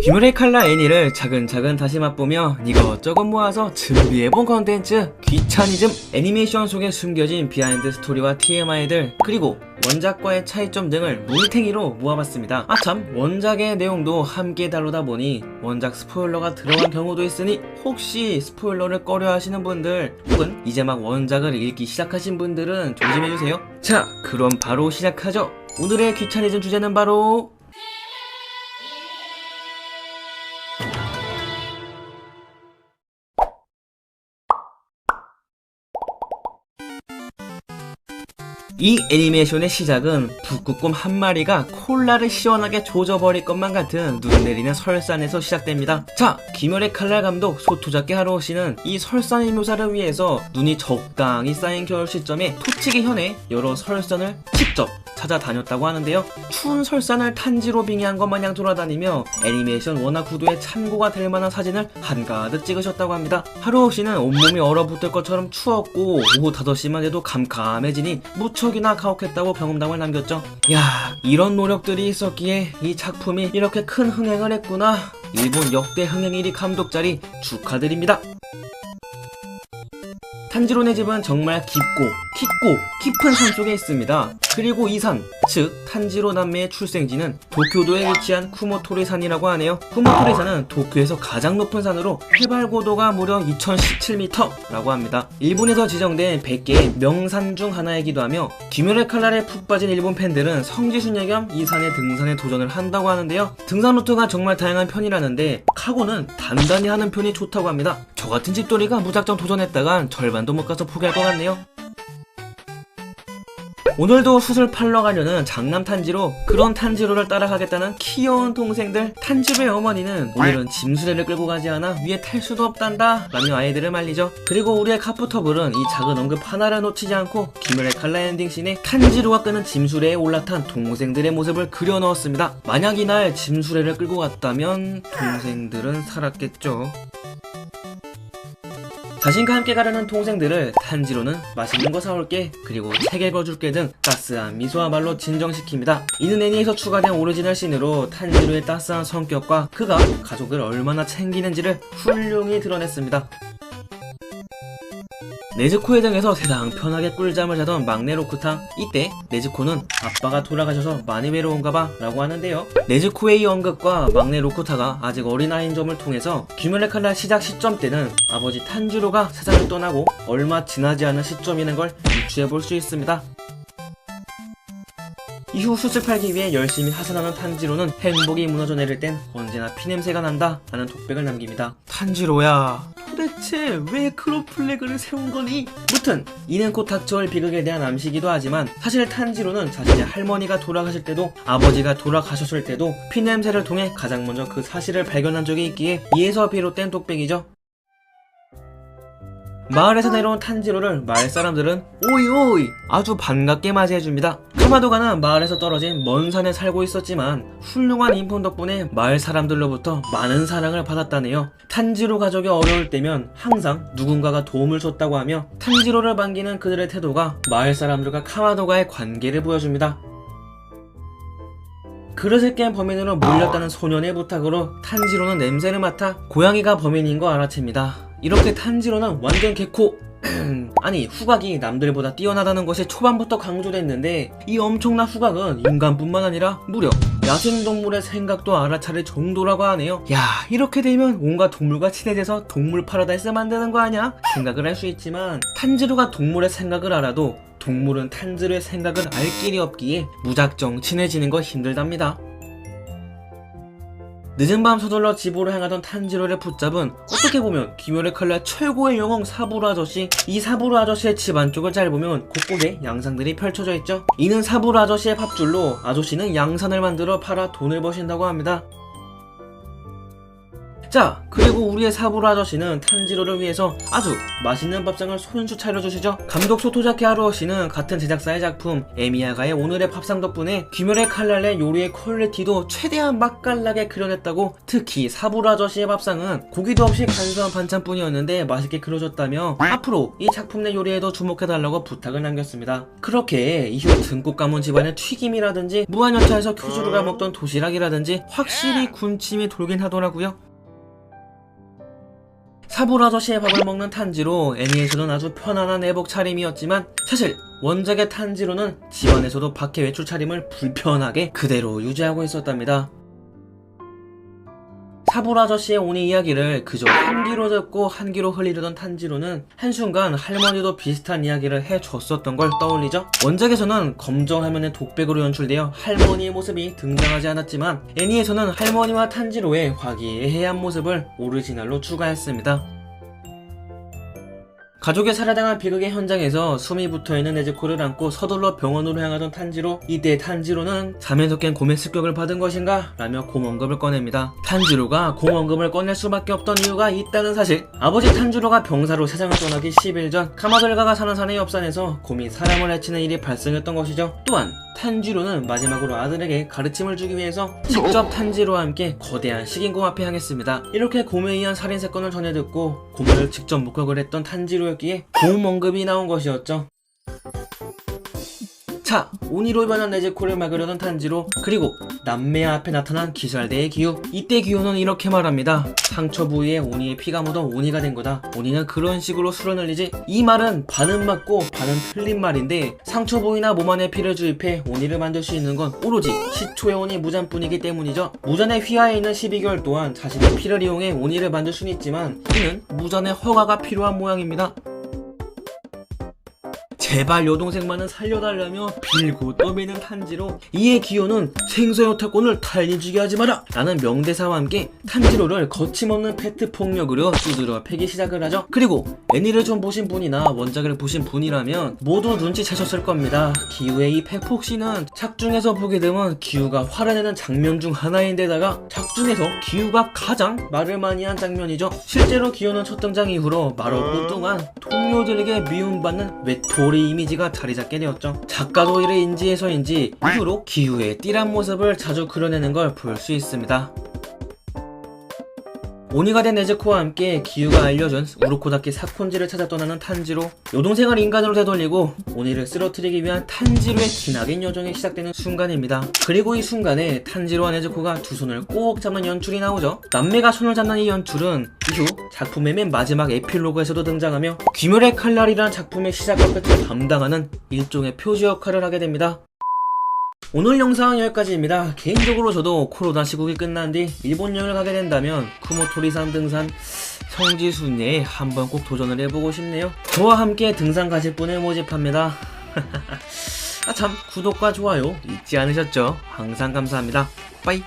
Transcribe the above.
귀멸의 칼라 애니를 차근차근 다시 맛보며 이것저것 모아서 준비해본 컨텐츠 귀차니즘. 애니메이션 속에 숨겨진 비하인드 스토리와 TMI들, 그리고 원작과의 차이점 등을 물탱이로 모아봤습니다. 아참, 원작의 내용도 함께 다루다 보니 원작 스포일러가 들어간 경우도 있으니 혹시 스포일러를 꺼려하시는 분들, 혹은 이제 막 원작을 읽기 시작하신 분들은 조심해주세요. 자, 그럼 바로 시작하죠. 오늘의 귀차니즘 주제는 바로 이 애니메이션의 시작은 북극곰 한 마리가 콜라를 시원하게 조져버릴 것만 같은 눈 내리는 설산에서 시작됩니다. 자, 귀멸의 칼날 감독 소토자키 하루오시는 이 설산의 묘사를 위해서 눈이 적당히 쌓인 겨울 시점에 토치기 현에 여러 설산을 직접 찾아다녔다고 하는데요. 추운 설산을 탄지로 빙의한 것 마냥 돌아다니며 애니메이션 원화 구도에 참고가 될 만한 사진을 한가득 찍으셨다고 합니다. 하루오시는 온몸이 얼어붙을 것처럼 추웠고 오후 5시만 돼도 캄캄해지니 무척이나 가혹했다고 경험담을 남겼죠. 야, 이런 노력들이 있었기에 이 작품이 이렇게 큰 흥행을 했구나. 일본 역대 흥행 1위 감독 자리 축하드립니다. 탄지로네 집은 정말 깊은 산 속에 있습니다. 그리고 이 산, 즉 탄지로 남매의 출생지는 도쿄도에 위치한 쿠모토리산이라고 하네요. 쿠모토리산은 도쿄에서 가장 높은 산으로 해발 고도가 무려 2017m라고 합니다. 일본에서 지정된 100개의 명산 중 하나이기도 하며 귀멸의 칼날에 푹 빠진 일본 팬들은 성지순례 겸 이 산의 등산에 도전을 한다고 하는데요. 등산 루트가 정말 다양한 편이라는데 카고는 단단히 하는 편이 좋다고 합니다. 저 같은 집돌이가 무작정 도전했다간 절반도 못 가서 포기할 것 같네요. 오늘도 숯을 팔러 가려는 장남 탄지로, 그런 탄지로를 따라가겠다는 귀여운 동생들. 탄지로의 어머니는 오늘은 짐수레를 끌고 가지 않아 위에 탈 수도 없단다 라며 아이들을 말리죠. 그리고 우리의 카프터블은 이 작은 언급 하나를 놓치지 않고 귀멸의 칼라 엔딩 씬에 탄지로가 끄는 짐수레에 올라탄 동생들의 모습을 그려 넣었습니다. 만약 이날 짐수레를 끌고 갔다면 동생들은 살았겠죠. 자신과 함께 가려는 동생들을 탄지로는 맛있는 거 사올게, 그리고 책 읽어줄게 등 따스한 미소와 말로 진정시킵니다. 이는 애니에서 추가된 오리지널 씬으로 탄지로의 따스한 성격과 그가 가족을 얼마나 챙기는지를 훌륭히 드러냈습니다. 네즈코의 등에서 세상 편하게 꿀잠을 자던 막내 로쿠타. 이때 네즈코는 아빠가 돌아가셔서 많이 외로운가봐 라고 하는데요. 네즈코의 이 언급과 막내 로쿠타가 아직 어린아이인 점을 통해서 귀멸의 칼날 시작 시점 때는 아버지 탄지로가 세상을 떠나고 얼마 지나지 않은 시점이라는 걸 유추해볼 수 있습니다. 이후 숯을 팔기 위해 열심히 하산하는 탄지로는 행복이 무너져 내릴 땐 언제나 피냄새가 난다 라는 독백을 남깁니다. 탄지로야, 도대체 왜 그런 플래그를 세운 거니? 무튼 이는 곧 닥쳐올 비극에 대한 암시기도 하지만 사실 탄지로는 자신의 할머니가 돌아가실 때도 아버지가 돌아가셨을 때도 피냄새를 통해 가장 먼저 그 사실을 발견한 적이 있기에 이에서 비롯된 독백이죠. 마을에서 내려온 탄지로를 마을 사람들은 오이오이 아주 반갑게 맞이해줍니다. 카마도가는 마을에서 떨어진 먼 산에 살고 있었지만 훌륭한 인품 덕분에 마을 사람들로부터 많은 사랑을 받았다네요. 탄지로 가족이 어려울 때면 항상 누군가가 도움을 줬다고 하며 탄지로를 반기는 그들의 태도가 마을 사람들과 카마도가의 관계를 보여줍니다. 그릇을 깬 범인으로 몰렸다는 소년의 부탁으로 탄지로는 냄새를 맡아 고양이가 범인인 거 알아챕니다. 이렇게 탄지로는 완전 개코 아니, 후각이 남들보다 뛰어나다는 것이 초반부터 강조됐는데 이 엄청난 후각은 인간뿐만 아니라 무려 야생동물의 생각도 알아차릴 정도라고 하네요. 야, 이렇게 되면 온갖 동물과 친해져서 동물 파라다이스 만드는 거 아냐? 생각을 할 수 있지만 탄지로가 동물의 생각을 알아도 동물은 탄지로의 생각을 알 길이 없기에 무작정 친해지는 거 힘들답니다. 늦은 밤 서둘러 집으로 향하던 탄지로를 붙잡은 어떻게 보면 귀멸의 칼날 최고의 영웅 사부로 아저씨. 이 사부로 아저씨의 집 안쪽을 잘 보면 곳곳에 양산들이 펼쳐져 있죠. 이는 사부로 아저씨의 밥줄로 아저씨는 양산을 만들어 팔아 돈을 버신다고 합니다. 자, 그리고 우리의 사부로 아저씨는 탄지로를 위해서 아주 맛있는 밥상을 손수 차려주시죠. 감독 소토자키 하루오씨는 같은 제작사의 작품 에미야가의 오늘의 밥상 덕분에 귀멸의 칼날의 요리의 퀄리티도 최대한 맛깔나게 그려냈다고. 특히 사부로 아저씨의 밥상은 고기도 없이 간소한 반찬뿐이었는데 맛있게 그려졌다며 앞으로 이 작품 내 요리에도 주목해달라고 부탁을 남겼습니다. 그렇게 이후 등골 가문 집안의 튀김이라든지 무한열차에서 큐즈루가 먹던 도시락이라든지 확실히 군침이 돌긴 하더라고요. 사부로 아저씨의 밥을 먹는 탄지로, 애니에서는 아주 편안한 내복 차림이었지만 사실 원작의 탄지로는 집안에서도 밖에 외출 차림을 불편하게 그대로 유지하고 있었답니다. 사부로 아저씨의 오니 이야기를 그저 한 귀로 듣고 한 귀로 흘리려던 탄지로는 한순간 할머니도 비슷한 이야기를 해줬었던 걸 떠올리죠. 원작에서는 검정 화면의 독백으로 연출되어 할머니의 모습이 등장하지 않았지만 애니에서는 할머니와 탄지로의 화기애애한 모습을 오리지널로 추가했습니다. 가족의 살해당한 비극의 현장에서 숨이 붙어있는 네즈코를 안고 서둘러 병원으로 향하던 탄지로, 이때 탄지로는 잠에서 깬 곰의 습격을 받은 것인가? 라며 곰 언급을 꺼냅니다. 탄지로가 곰 언급을 꺼낼 수밖에 없던 이유가 있다는 사실. 아버지 탄지로가 병사로 세상을 떠나기 10일 전 카마들가가 사는 산의 옆산에서 곰이 사람을 해치는 일이 발생했던 것이죠. 또한 탄지로는 마지막으로 아들에게 가르침을 주기 위해서 직접 탄지로와 함께 거대한 식인곰 앞에 향했습니다. 이렇게 곰에 의한 살인사건을 전해 듣고 곰을 직접 목격을 했던 탄지로였기에 곰 언급이 나온 것이었죠. 자, 오니로 변한 네즈코를 막으려던 탄지로, 그리고 남매야 앞에 나타난 기살대의 기후. 이때 기후는 이렇게 말합니다. 상처 부위에 오니의 피가 묻어 오니가 된 거다. 오니는 그런 식으로 술을 흘리지. 이 말은 반은 맞고 반은 틀린 말인데, 상처 부위나 몸 안에 피를 주입해 오니를 만들 수 있는 건 오로지 시초의 오니 무잔뿐이기 때문이죠. 무잔의 휘하에 있는 12개월 동안 자신의 피를 이용해 오니를 만들 수는 있지만 이는 무잔의 허가가 필요한 모양입니다. 제발 여동생만은 살려달라며 빌고 떠미는 탄지로, 이에 기호는 생소의 오타꾼을 탈리주게 하지 마라! 라는 명대사와 함께 탄지로를 거침없는 페트 폭력으로 두드려 패기 시작을 하죠. 그리고 애니를 좀 보신 분이나 원작을 보신 분이라면 모두 눈치채셨을 겁니다. 기우의 이 팩폭신은 작중에서 보게 되면 기우가 화를 내는 장면 중 하나인데다가 작중에서 기우가 가장 말을 많이 한 장면이죠. 실제로 기우는 첫 등장 이후로 말 없는 동안 동료들에게 미움받는 외톨이 이미지가 자리잡게 되었죠. 작가도 이를 인지해서인지 이후로 기우의 띠란 모습을 자주 그려내는 걸 볼 수 있습니다. 오니가 된 네즈코와 함께 기우가 알려준 우르코다키 사콘지를 찾아 떠나는 탄지로, 여동생을 인간으로 되돌리고 오니를 쓰러뜨리기 위한 탄지로의 기나긴 여정이 시작되는 순간입니다. 그리고 이 순간에 탄지로와 네즈코가 두 손을 꼭 잡는 연출이 나오죠. 남매가 손을 잡는 이 연출은 이후 작품의 맨 마지막 에필로그에서도 등장하며 귀멸의 칼날이라는 작품의 시작과 끝을 담당하는 일종의 표지 역할을 하게 됩니다. 오늘 영상은 여기까지입니다. 개인적으로 저도 코로나 시국이 끝난 뒤 일본 여행을 가게 된다면 쿠모토리산 등산 성지순례에 한번 꼭 도전을 해보고 싶네요. 저와 함께 등산 가실 분을 모집합니다. 아 참, 구독과 좋아요 잊지 않으셨죠? 항상 감사합니다. 빠이.